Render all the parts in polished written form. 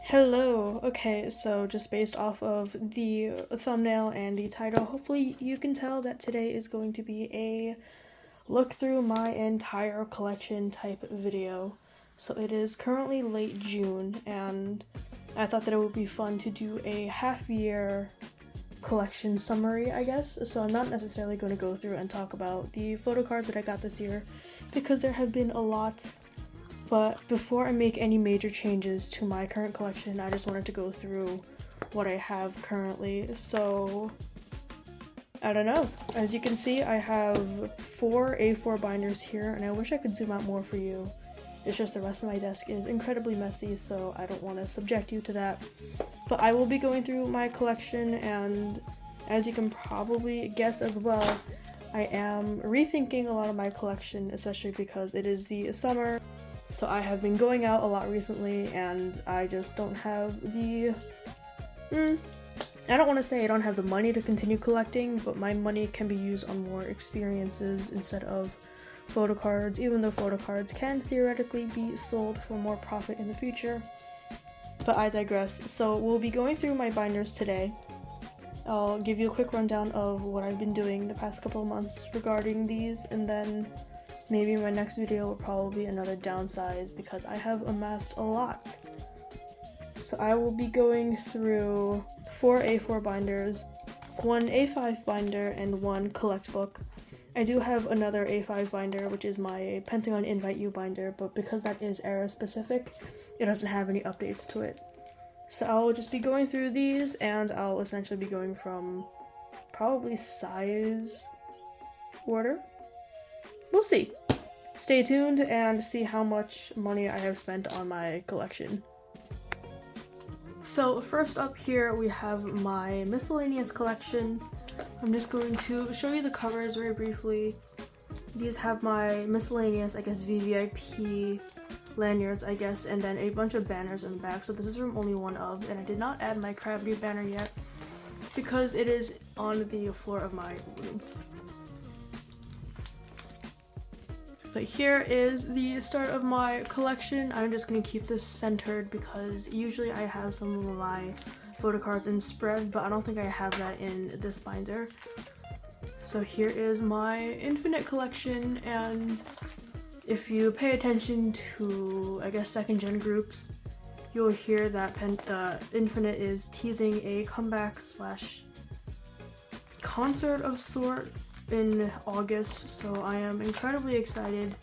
Hello. Okay, so just based off of the thumbnail and the title, hopefully you can tell that today is going to be a look through my entire collection type video. So it is currently late June, and I thought that it would be fun to do a half-year collection summary, I guess. So I'm not necessarily going to go through and talk about the photo cards that I got this year, because there have been a lot. But before I make any major changes to my current collection, I just wanted to go through what I have currently. So, I don't know. As you can see, I have 4 A4 binders here, and I wish I could zoom out more for you. It's just the rest of my desk is incredibly messy, so I don't want to subject you to that. But I will be going through my collection, and as you can probably guess as well, I am rethinking a lot of my collection, especially because it is the summer. So I have been going out a lot recently, and I just don't have the... I don't want to say I don't have the money to continue collecting, but my money can be used on more experiences instead of photo cards, even though photo cards can theoretically be sold for more profit in the future. But I digress. So we'll be going through my binders today. I'll give you a quick rundown of what I've been doing the past couple of months regarding these, and then maybe my next video will probably be another downsize because I have amassed a lot. So I will be going through 4 A4 binders, 1 A5 binder, and 1 collect book. I do have another A5 binder, which is my Pentagon Invite You binder, but because that is era specific, it doesn't have any updates to it. So I'll just be going through these, and I'll essentially be going from probably size order. We'll see. Stay tuned and see how much money I have spent on my collection. So first up here we have my miscellaneous collection. I'm just going to show you the covers very briefly. These have my miscellaneous, I guess, VVIP lanyards, I guess, and then a bunch of banners in the back. So this is from onlyoneof, and I did not add my Gravity banner yet because it is on the floor of my room. But here is the start of my collection. I'm just going to keep this centered because usually I have some of my photo cards in spread, but I don't think I have that in this binder. So here is my infinite collection, and if you pay attention to, I guess, second gen groups, you'll hear that Infinite is teasing a comeback slash concert of sort in August, so I am incredibly excited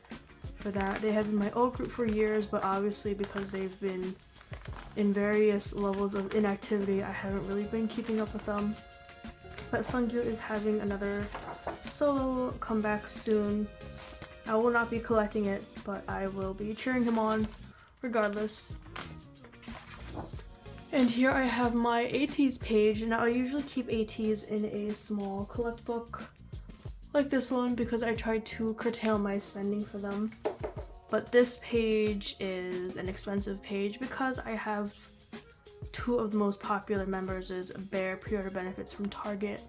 for that. They have been my old group for years, but obviously because they've been in various levels of inactivity, I haven't really been keeping up with them. But Seunghun is having another solo comeback soon. I will not be collecting it, but I will be cheering him on regardless. And here I have my ateez page. Now I usually keep ateez in a small collect book like this one because I tried to curtail my spending for them. But this page is an expensive page because I have 2 of the most popular members' Bear pre-order benefits from Target.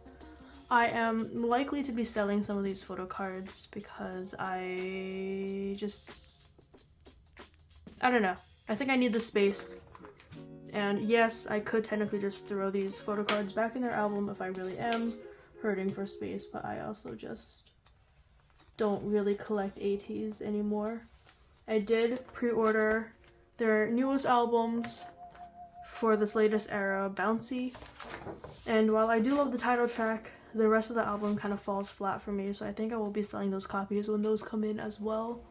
I am likely to be selling some of these photo cards because I don't know. I think I need the space. And yes, I could technically just throw these photo cards back in their album if I really am hurting for space, but I also just don't really collect ateez anymore. I did pre-order their newest albums for this latest era, Bouncy, and while I do love the title track, the rest of the album kind of falls flat for me, so I think I will be selling those copies when those come in as well.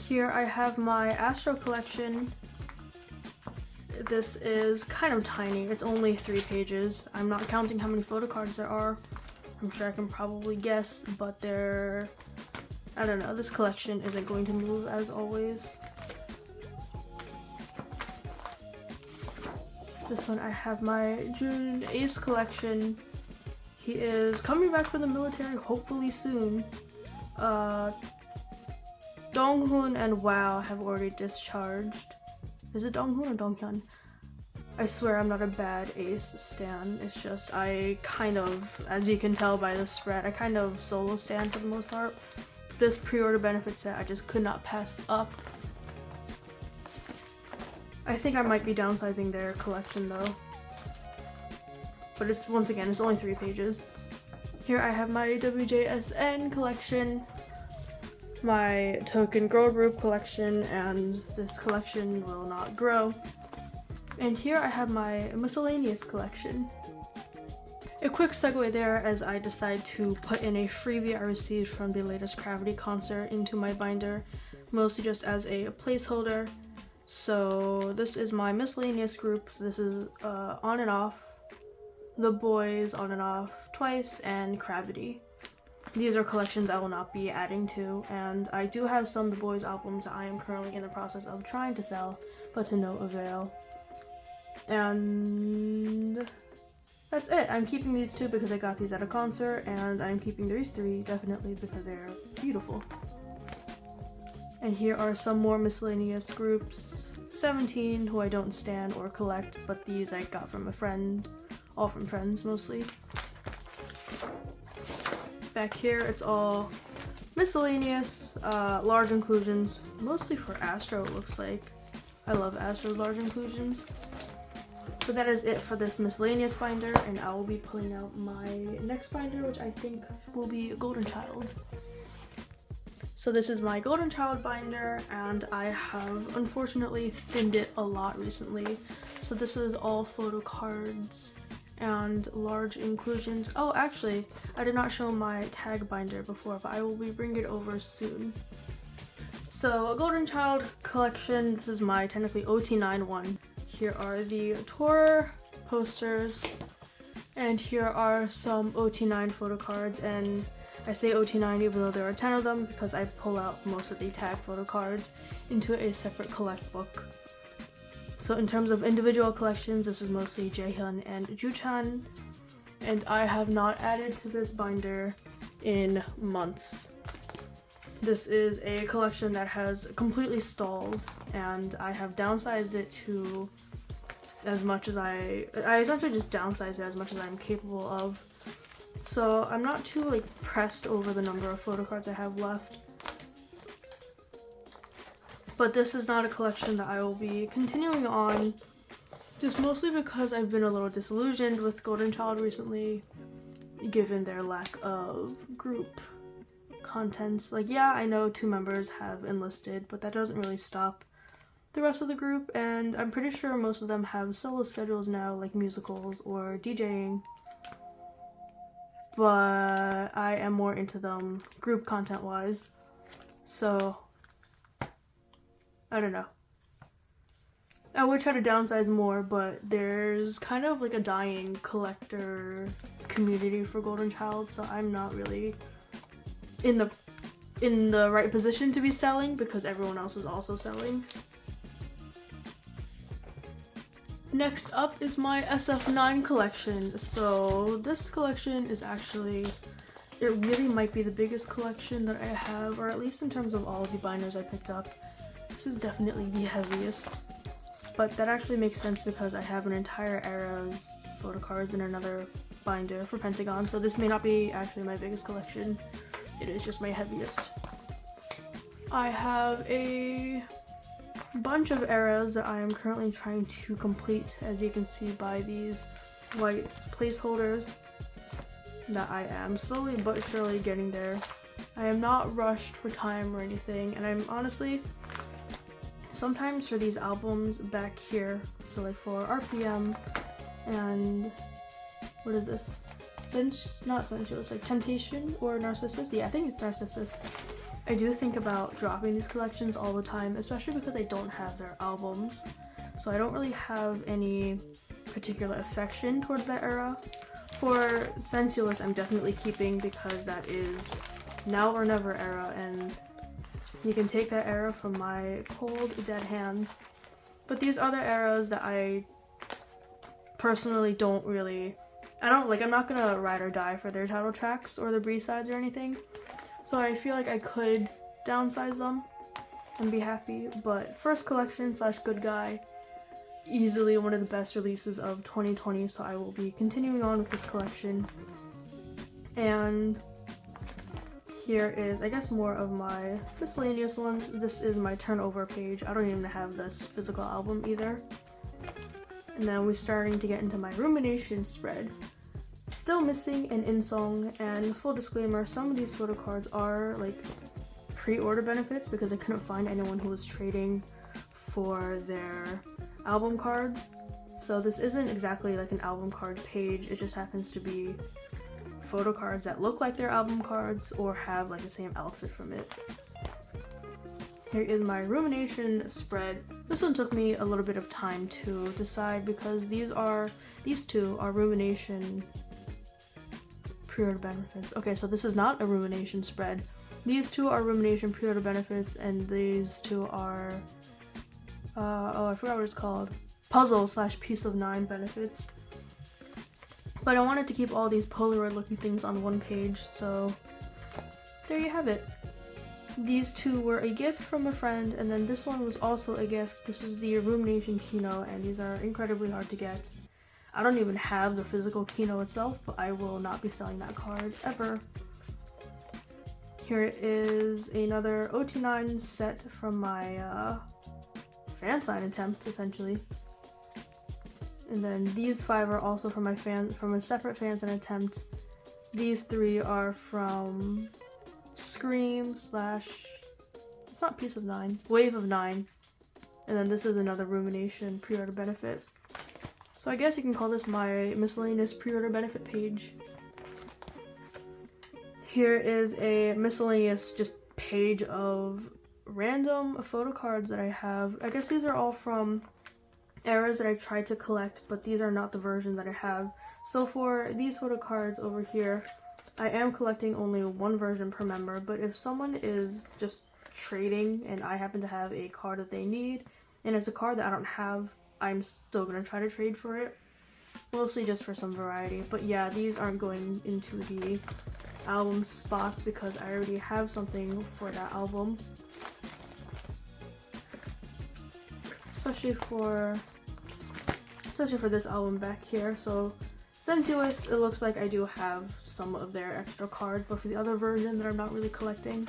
Here I have my Astro collection. This is kind of tiny. It's only 3 pages. I'm not counting how many photo cards there are. I'm sure I can probably guess, but I don't know. This collection isn't going to move as always. This one I have my June Ace collection. He is coming back from the military hopefully soon. Donghun and Wow have already discharged. Is it Donghun or Donghyun? I swear I'm not a bad Ace stan, it's just I kind of, as you can tell by the spread, I kind of solo stan for the most part. This pre-order benefit set I just could not pass up. I think I might be downsizing their collection though. But it's, once again, it's only 3 pages. Here I have my WJSN collection, my token girl group collection, and this collection will not grow. And here I have my miscellaneous collection. A quick segue there as I decide to put in a freebie I received from the latest Gravity concert into my binder, mostly just as a placeholder. So this is my miscellaneous group. So this is On and Off, The Boys, On and Off, Twice, and Gravity. These are collections I will not be adding to, and I do have some The Boys albums that I am currently in the process of trying to sell, but to no avail. And that's it. I'm keeping these 2 because I got these at a concert, and I'm keeping these 3 definitely because they're beautiful. And here are some more miscellaneous groups. 17, who I don't stan or collect, but these I got from a friend, all from friends mostly. Back here it's all miscellaneous, large inclusions, mostly for Astro it looks like. I love Astro's large inclusions. But that is it for this miscellaneous binder, and I will be pulling out my next binder, which I think will be Golden Child. So this is my Golden Child binder, and I have unfortunately thinned it a lot recently. So this is all photo cards and large inclusions. Oh, actually, I did not show my tag binder before, but I will be bringing it over soon. So a Golden Child collection, this is my technically OT9 one. Here are the tour posters, and here are some OT9 photo cards, and I say OT9 even though there are 10 of them because I pull out most of the tag photo cards into a separate collect book. So in terms of individual collections, this is mostly Jaehyun and Juchan, and I have not added to this binder in months. This is a collection that has completely stalled, and I have downsized it to as much as I essentially just downsized it as much as I'm capable of. So I'm not too like pressed over the number of photo cards I have left. But this is not a collection that I will be continuing on, just mostly because I've been a little disillusioned with Golden Child recently, given their lack of group contents. Like, yeah, I know 2 members have enlisted, but that doesn't really stop the rest of the group, and I'm pretty sure most of them have solo schedules now, like musicals or DJing. But I am more into them group content wise, so I don't know. I would try to downsize more, but there's kind of like a dying collector community for Golden Child, so I'm not really in the right position to be selling because everyone else is also selling. Next up is my SF9 collection. So this collection is actually, it really might be the biggest collection that I have, or at least in terms of all of the binders I picked up. This is definitely the heaviest, but that actually makes sense because I have an entire era's photo cards in another binder for Pentagon, so this may not be actually my biggest collection. It is just my heaviest. I have a bunch of eras that I am currently trying to complete, as you can see by these white placeholders, that I am slowly but surely getting there. I am not rushed for time or anything, and I'm honestly, sometimes for these albums back here, so like for RPM and what is this? Not Sensuous, like Temptation or Narcissus? Yeah, I think it's Narcissus. I do think about dropping these collections all the time, especially because I don't have their albums. So I don't really have any particular affection towards that era. For Sensuous, I'm definitely keeping because that is now or never era, and you can take that era from my cold, dead hands. But these other eras that I personally don't really, I'm not gonna ride or die for their title tracks or the B-sides or anything. So I feel like I could downsize them and be happy, but first collection / good guy, easily one of the best releases of 2020, so I will be continuing on with this collection. And here is, I guess, more of my miscellaneous ones. This is my turnover page. I don't even have this physical album either. And then we're starting to get into my rumination spread. Still missing an in-song, and full disclaimer, some of these photo cards are like pre-order benefits because I couldn't find anyone who was trading for their album cards. So this isn't exactly like an album card page, it just happens to be photo cards that look like their album cards or have like the same outfit from it. Here is my rumination spread. This one took me a little bit of time to decide because these two are rumination pre-order benefits. Okay, so this is not a rumination spread. These two are rumination pre-order benefits, and these two are oh, I forgot what it's called. Puzzle / piece of 9 benefits. But I wanted to keep all these Polaroid looking things on one page, so there you have it. These two were a gift from a friend, and then this one was also a gift. This is the Rumination Kino, and these are incredibly hard to get. I don't even have the physical Kino itself, but I will not be selling that card ever. Here is another OT9 set from my fan sign attempt, essentially. And then these 5 are also from a separate fan sign attempt. These 3 are from Scream / it's not piece of 9, Wave of 9. And then this is another Rumination pre-order benefit. So I guess you can call this my miscellaneous pre-order benefit page. Here is a miscellaneous just page of random photo cards that I have. I guess these are all from eras that I tried to collect, but these are not the version that I have. So for these photo cards over here, I am collecting only one version per member, but if someone is just trading and I happen to have a card that they need, and it's a card that I don't have, I'm still gonna try to trade for it. Mostly just for some variety. But yeah, these aren't going into the album spots because I already have something for that album. Especially for this album back here. So Sensuous, it looks like I do have some of their extra cards, but for the other version that I'm not really collecting,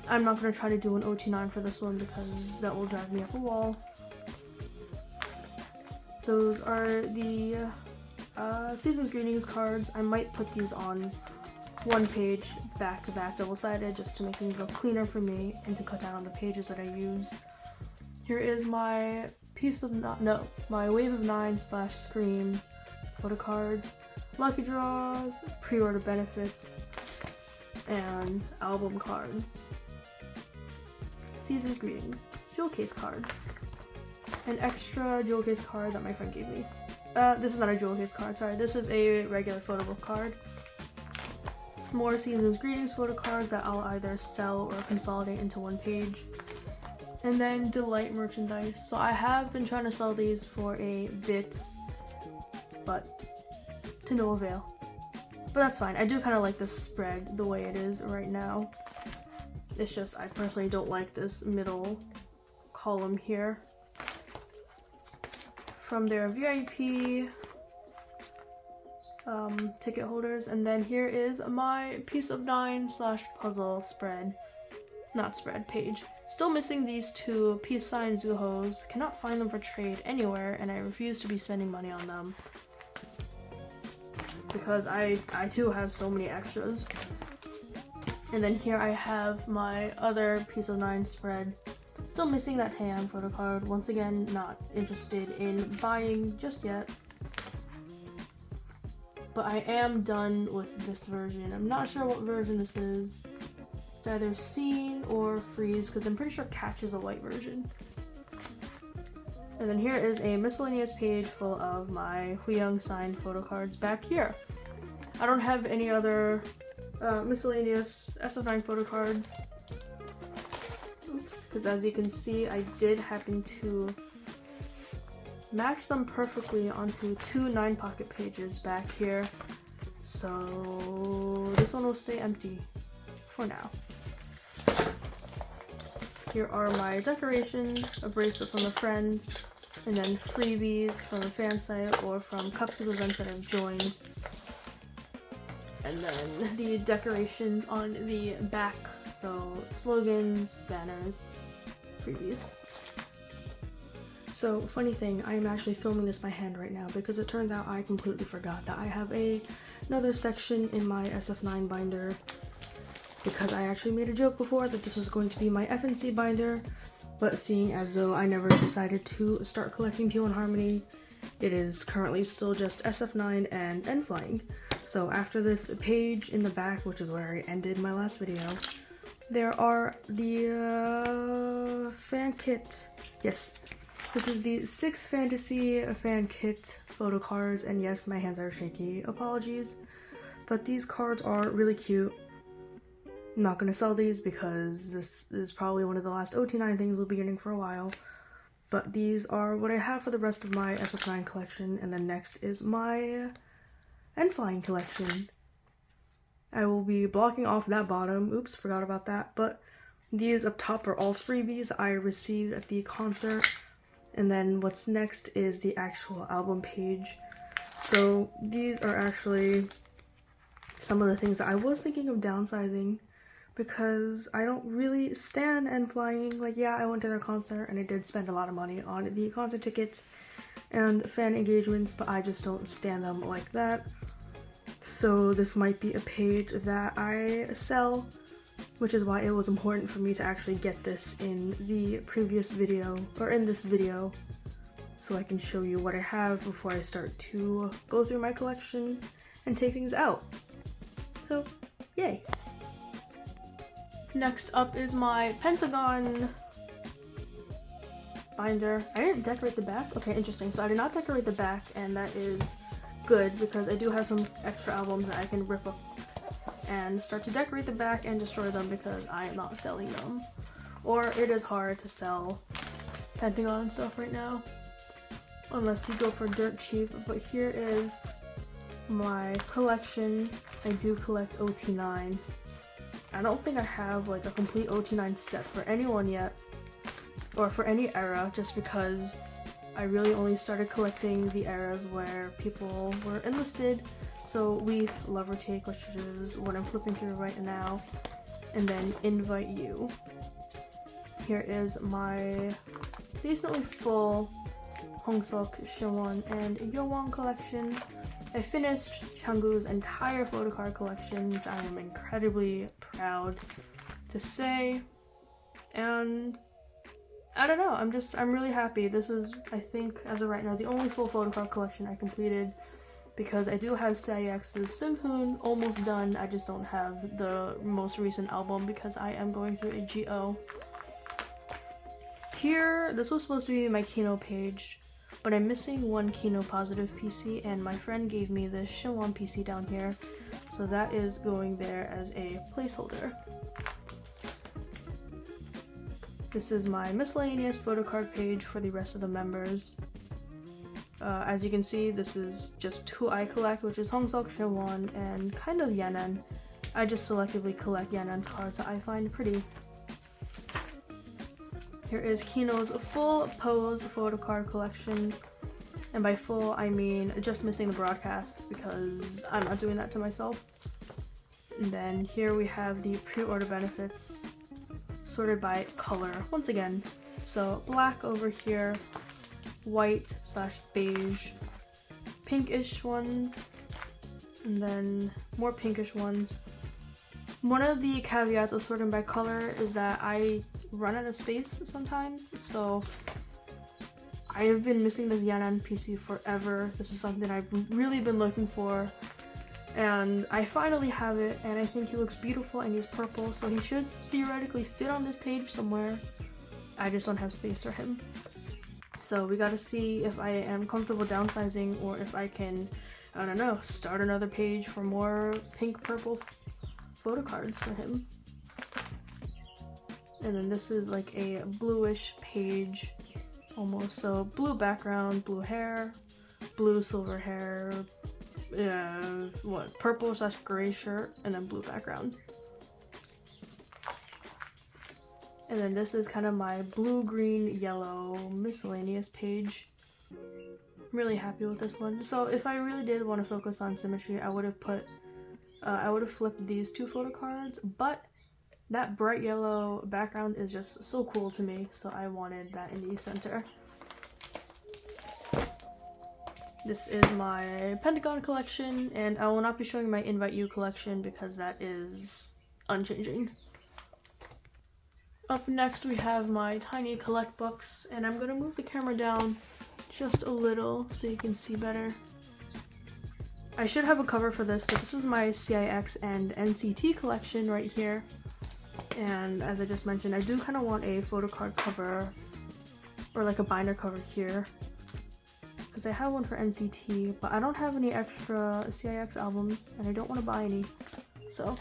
I'm not going to try to do an OT9 for this one because that will drive me up a wall. Those are the Season's Greetings cards. I might put these on one page back to back double-sided just to make things look cleaner for me and to cut down on the pages that I use. Here is my my Wave of 9 / Scream photo cards, lucky draws, pre-order benefits, and album cards. Season's Greetings, jewel case cards. An extra jewel case card that my friend gave me. This is not a jewel case card, sorry. This is a regular photo book card. More Season's Greetings photo cards that I'll either sell or consolidate into one page. And then Delight merchandise. So I have been trying to sell these for a bit, but to no avail. But that's fine. I do kind of like this spread the way it is right now. It's just I personally don't like this middle column here. From their VIP ticket holders. And then here is my piece of 9 / puzzle spread. Not spread, page. Still missing these 2 peace sign Zuhos. Cannot find them for trade anywhere, and I refuse to be spending money on them. Because I too have so many extras. And then here I have my other piece of 9 spread. Still missing that Taeyang photo card. Once again, not interested in buying just yet. But I am done with this version. I'm not sure what version this is. It's either Scene or Freeze, because I'm pretty sure Catch is a white version. And then here is a miscellaneous page full of my Huyoung signed photo cards back here. I don't have any other miscellaneous SF9 photo cards. Oops, because as you can see, I did happen to match them perfectly onto 2 9 pocket pages back here. So this one will stay empty for now. Here are my decorations, a bracelet from a friend, and then freebies from a fan site or from cups of events that I've joined, and then the decorations on the back, so slogans, banners, freebies. So, funny thing, I am actually filming this by hand right now because it turns out I completely forgot that I have another section in my SF9 binder, because I actually made a joke before that this was going to be my FNC binder, but seeing as though I never decided to start collecting Pure and Harmony, it is currently still just SF9 and N-Flying. So after this page in the back, which is where I ended my last video, there are the fan kit. Yes, this is the 6th Fantasy fan kit photo cards, and yes, my hands are shaky, apologies. But these cards are really cute. I'm not going to sell these because this is probably one of the last OT9 things we'll be getting for a while. But these are what I have for the rest of my SF9 collection, and then next is my N-Flying collection. I will be blocking off that bottom. Oops, forgot about that. But these up top are all freebies I received at the concert. And then what's next is the actual album page. So these are actually some of the things that I was thinking of downsizing, because I don't really stan N-Flying. Like, yeah, I went to their concert and I did spend a lot of money on the concert tickets and fan engagements, but I just don't stan them like that. So this might be a page that I sell, which is why it was important for me to actually get this in the previous video, or in this video, so I can show you what I have before I start to go through my collection and take things out. So, yay! Next up is my Pentagon binder. I didn't decorate the back. Okay, interesting. So I did not decorate the back, and that is good because I do have some extra albums that I can rip up and start to decorate the back and destroy them because I am not selling them. Or it is hard to sell Pentagon stuff right now, unless you go for dirt cheap. But here is my collection. I do collect OT9. I don't think I have like a complete OT9 set for anyone yet, or for any era, just because I really only started collecting the eras where people were enlisted. So Weath, Love or Take, which is what I'm flipping through right now, and then Invite You. Here is my decently full Hongsuk, Seunghun, and Yeowon collection. I finished Changu's entire photocard collection, which I am incredibly proud to say, and I don't know, I'm really happy. This is, I think, as of right now, the only full photocard collection I completed, because I do have Saeex's seunghun almost done. I just don't have the most recent album because I am going through a GO. Here, this was supposed to be my Kino page, but I'm missing one Kino positive PC, and my friend gave me this Seunghun PC down here, so that is going there as a placeholder. This is my miscellaneous photocard page for the rest of the members. As you can see, this is just who I collect, which is Hongsuk, Seunghun, and kind of Yanan. I just selectively collect Yanan's cards that I find pretty. Here is Kino's full pose photocard collection, and by full I mean just missing the broadcast because I'm not doing that to myself. And then here we have the pre-order benefits sorted by color once again. So black over here, white / beige, pinkish ones, and then more pinkish ones. One of the caveats of sorting by color is that I run out of space sometimes, so I have been missing this Yanan PC forever. This is something I've really been looking for, and I finally have it, and I think he looks beautiful, and he's purple, so he should theoretically fit on this page somewhere. I just don't have space for him. So we gotta see if I am comfortable downsizing, or if I can, I don't know, start another page for more pink-purple photo cards for him. And then this is like a bluish page, almost. So blue background, blue hair, blue silver hair, purple / gray shirt, and then blue background. And then this is kind of my blue, green, yellow miscellaneous page. I'm really happy with this one. So if I really did want to focus on symmetry, I would have flipped these two photo cards, but that bright yellow background is just so cool to me, so I wanted that in the center. This is my Pentagon collection, and I will not be showing my Invite You collection because that is unchanging. Up next we have my tiny collect books, and I'm going to move the camera down just a little so you can see better. I should have a cover for this, but this is my CIX and NCT collection right here. And as I just mentioned, I do kind of want a photocard cover or like a binder cover here, because I have one for NCT, but I don't have any extra CIX albums and I don't want to buy any. So,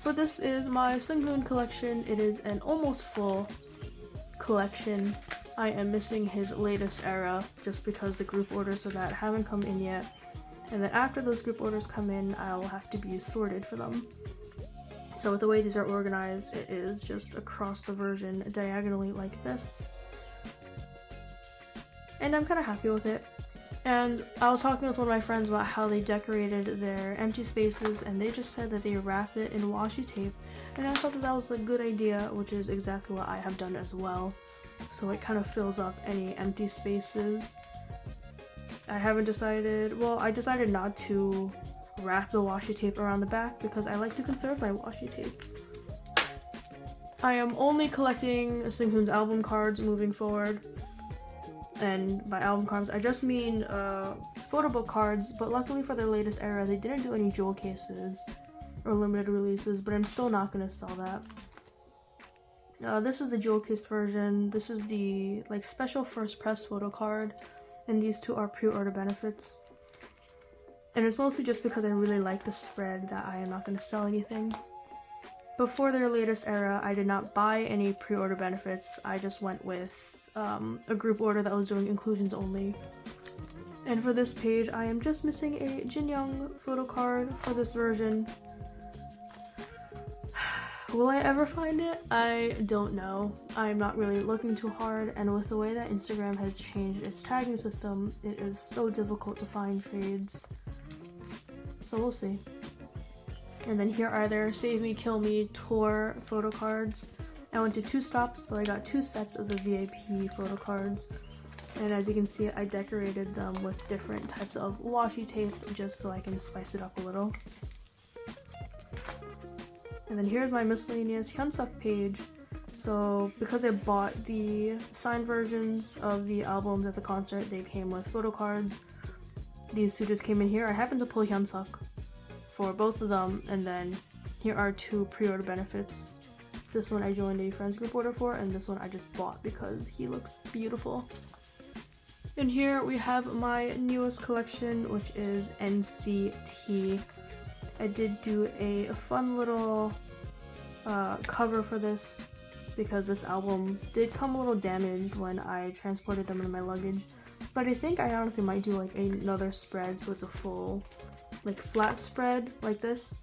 but this is my seunghun collection. It is an almost full collection. I am missing his latest era just because the group orders of that haven't come in yet. And then after those group orders come in, I'll have to be sorted for them. So with the way these are organized, it is just across the version diagonally like this. And I'm kind of happy with it. And I was talking with one of my friends about how they decorated their empty spaces, and they just said that they wrapped it in washi tape. And I thought that that was a good idea, which is exactly what I have done as well. So it kind of fills up any empty spaces. I haven't decided, well, I decided not to wrap the washi tape around the back because I like to conserve my washi tape. I am only collecting seunghun's album cards moving forward. And by album cards, I just mean photo book cards, but luckily for their latest era, they didn't do any jewel cases or limited releases, but I'm still not going to sell that. This is the jewel case version. This is the like special first press photo card, and these two are pre-order benefits. And it's mostly just because I really like the spread that I am not going to sell anything. Before their latest era, I did not buy any pre-order benefits. I just went with a group order that was doing inclusions only. And for this page, I am just missing a Jinyoung photo card for this version. Will I ever find it? I don't know. I'm not really looking too hard, and with the way that Instagram has changed its tagging system, it is so difficult to find trades. So we'll see. And then here are their Save Me, Kill Me tour photo cards. I went to 2 stops, so I got 2 sets of the VIP photo cards. And as you can see, I decorated them with different types of washi tape just so I can spice it up a little. And then here's my miscellaneous Hyunsuk page. So because I bought the signed versions of the albums at the concert, they came with photo cards. These two just came in here. I happened to pull Hyunsuk for both of them, and then here are 2 pre-order benefits. This one I joined a friend's group order for, and this one I just bought because he looks beautiful. And here we have my newest collection, which is NCT. I did do a fun little cover for this because this album did come a little damaged when I transported them in my luggage. But I think I honestly might do like another spread so it's a full like flat spread like this.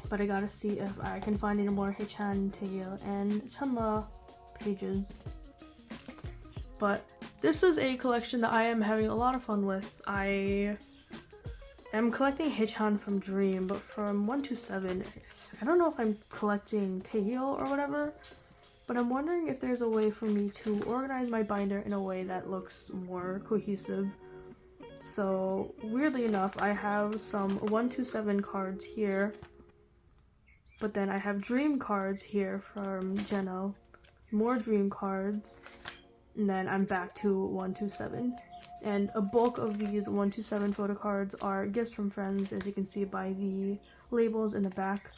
But I gotta see if I can find any more Haechan, Taeil, and Chunla pages. But this is a collection that I am having a lot of fun with. I am collecting Haechan from Dream, but from 127, I don't know if I'm collecting Taeil or whatever, but I'm wondering if there's a way for me to organize my binder in a way that looks more cohesive. So weirdly enough, I have some 127 cards here, but then I have Dream cards here from Geno, more Dream cards, and then I'm back to 127. And a bulk of these 127 photo cards are gifts from friends, as you can see by the labels in the back.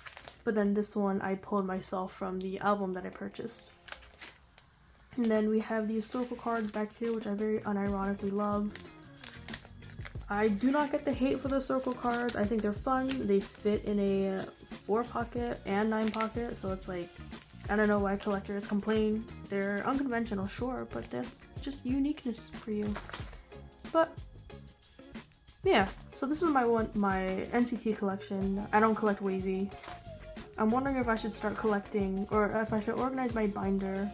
But then this one I pulled myself from the album that I purchased. And then we have these circle cards back here, which I very unironically love. I do not get the hate for the circle cards. I think they're fun. They fit in a 4 pocket and 9 pocket, so it's like, I don't know why collectors complain. They're unconventional, sure, but that's just uniqueness for you. But yeah, so this is my NCT collection. I don't collect wavy. I'm wondering if I should start collecting, or if I should organize my binder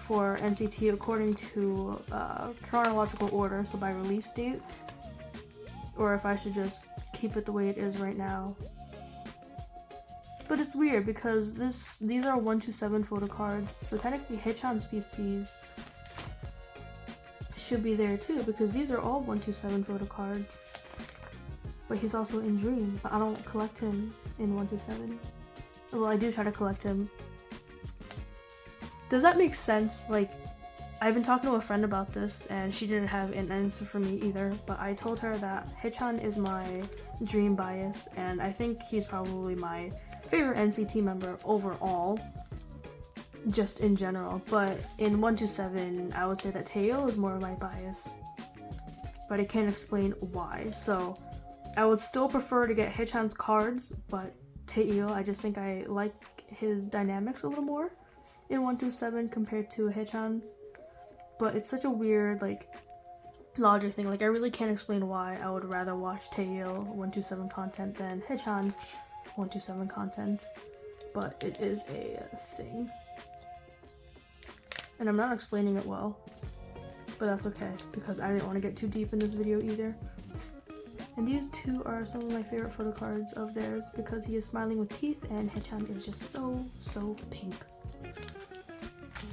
for NCT according to chronological order, so by release date, or if I should just keep it the way it is right now. But it's weird because these are 127 photo cards, so technically Haechan's PCs should be there too, because these are all 127 photo cards. But he's also in Dream, but I don't collect him in 127. Well, I do try to collect him. Does that make sense? Like, I've been talking to a friend about this and she didn't have an answer for me either, but I told her that Haechan is my Dream bias, and I think he's probably my favorite NCT member overall, just in general. But in 127, I would say that Taeil is more of my bias, but I can't explain why. So I would still prefer to get Haechan's cards, but Taeil, I just think I like his dynamics a little more in 127 compared to Haechan's. But it's such a weird, like, logic thing. Like, I really can't explain why I would rather watch Taeil 127 content than Haechan 127 content. But it is a thing. And I'm not explaining it well. But that's okay, because I didn't want to get too deep in this video either. And these two are some of my favorite photo cards of theirs, because he is smiling with teeth and Haechan is just so pink.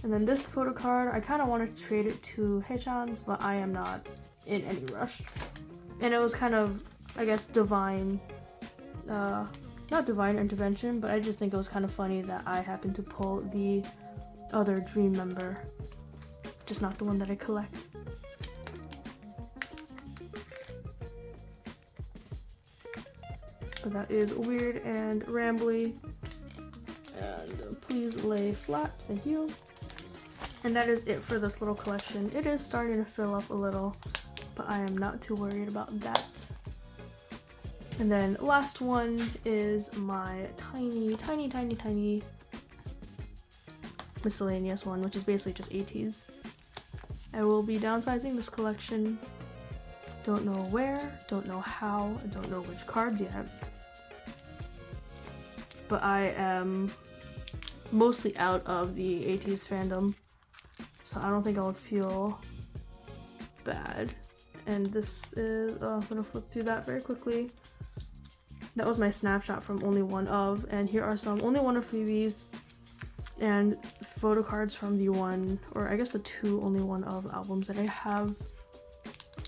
And then this photo card, I kind of wanted to trade it to Haechan's, but I am not in any rush. And it was kind of, I guess, divine, not divine intervention, but I just think it was kind of funny that I happened to pull the other Dream member, just not the one that I collect. But that is weird and rambly. And please lay flat, thank you. And that is it for this little collection. It is starting to fill up a little, but I am not too worried about that. And then last one is my tiny miscellaneous one, which is basically just ateez. I will be downsizing this collection. Don't know where, don't know how, I don't know which cards yet. But I am mostly out of the ateez fandom, so I don't think I would feel bad. And this is, I'm gonna flip through that very quickly. That was my snapshot from onlyoneof, and here are some onlyoneof freebies and photo cards from the one, or I guess the two onlyoneof albums that I have.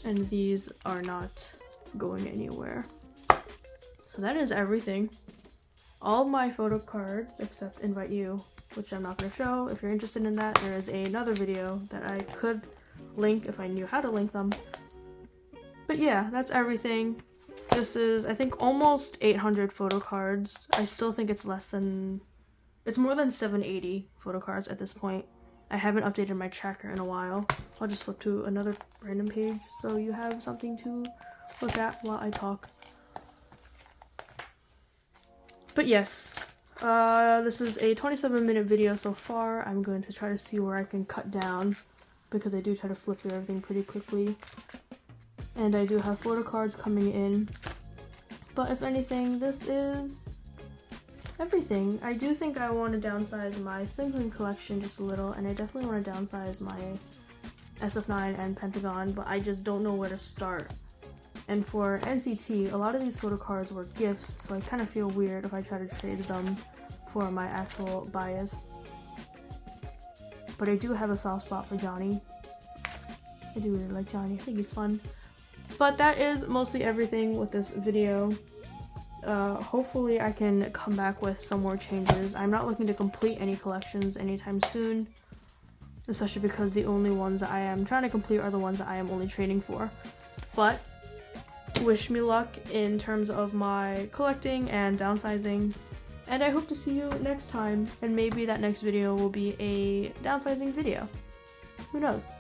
And these are not going anywhere. So that is everything. All my photo cards except Invite You, which I'm not going to show. If you're interested in that, there is another video that I could link if I knew how to link them. But yeah, that's everything. This is, I think, almost 800 photo cards. I still think it's more than 780 photo cards at this point. I haven't updated my tracker in a while. I'll just flip to another random page so you have something to look at while I talk. But yes, this is a 27-minute video so far. I'm going to try to see where I can cut down, because I do try to flip through everything pretty quickly. And I do have photo cards coming in. But if anything, this is everything. I do think I want to downsize my seunghun collection just a little, and I definitely want to downsize my SF9 and Pentagon, but I just don't know where to start. And for NCT, a lot of these photo cards were gifts, so I kind of feel weird if I try to trade them for my actual bias. But I do have a soft spot for Johnny. I do really like Johnny, I think he's fun. But that is mostly everything with this video. Hopefully I can come back with some more changes. I'm not looking to complete any collections anytime soon, especially because the only ones that I am trying to complete are the ones that I am only trading for. But wish me luck in terms of my collecting and downsizing, and I hope to see you next time, and maybe that next video will be a downsizing video. Who knows?